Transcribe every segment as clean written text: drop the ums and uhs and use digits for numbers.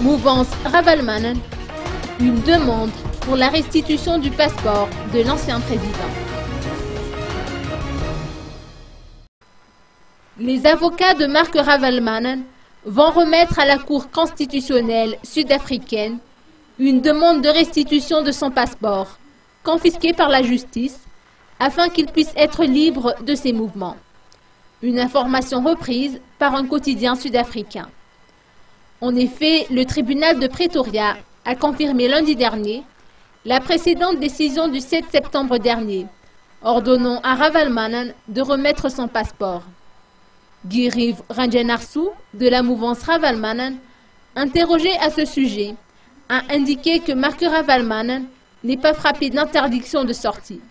Mouvance Ravalomanana, une demande pour la restitution du passeport de l'ancien président. Les avocats de Marc Ravalomanana vont remettre à la Cour constitutionnelle sud-africaine une demande de restitution de son passeport, confisqué par la justice, afin qu'il puisse être libre de ses mouvements. Une information reprise par un quotidien sud-africain. En effet, le tribunal de Pretoria a confirmé lundi dernier la précédente décision du 7 septembre dernier, ordonnant à Ravalomanana de remettre son passeport. Giriv Ranjanarsu, de la mouvance Ravalomanana, interrogé à ce sujet, a indiqué que Marc Ravalomanana n'est pas frappé d'interdiction de sortie.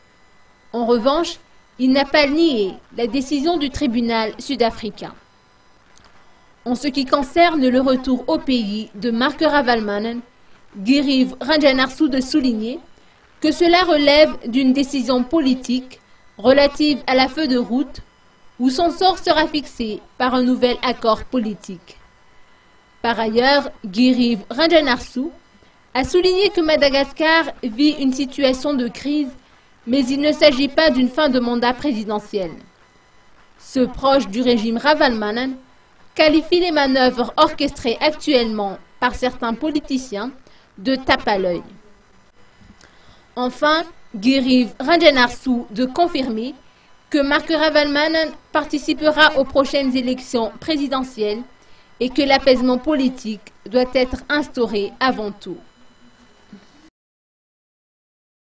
En revanche, il n'a pas nié la décision du tribunal sud-africain. En ce qui concerne le retour au pays de Marc Ravalomanana, Giriv Ranjanarsu de souligner que cela relève d'une décision politique relative à la feuille de route où son sort sera fixé par un nouvel accord politique. Par ailleurs, Giriv Ranjanarsu a souligné que Madagascar vit une situation de crise, mais il ne s'agit pas d'une fin de mandat présidentiel. Ce proche du régime Ravalomanana qualifie les manœuvres orchestrées actuellement par certains politiciens de tape à l'œil. Enfin, Giriv Ranjanarsu de confirmer que Marc Ravalomanana participera aux prochaines élections présidentielles et que l'apaisement politique doit être instauré avant tout.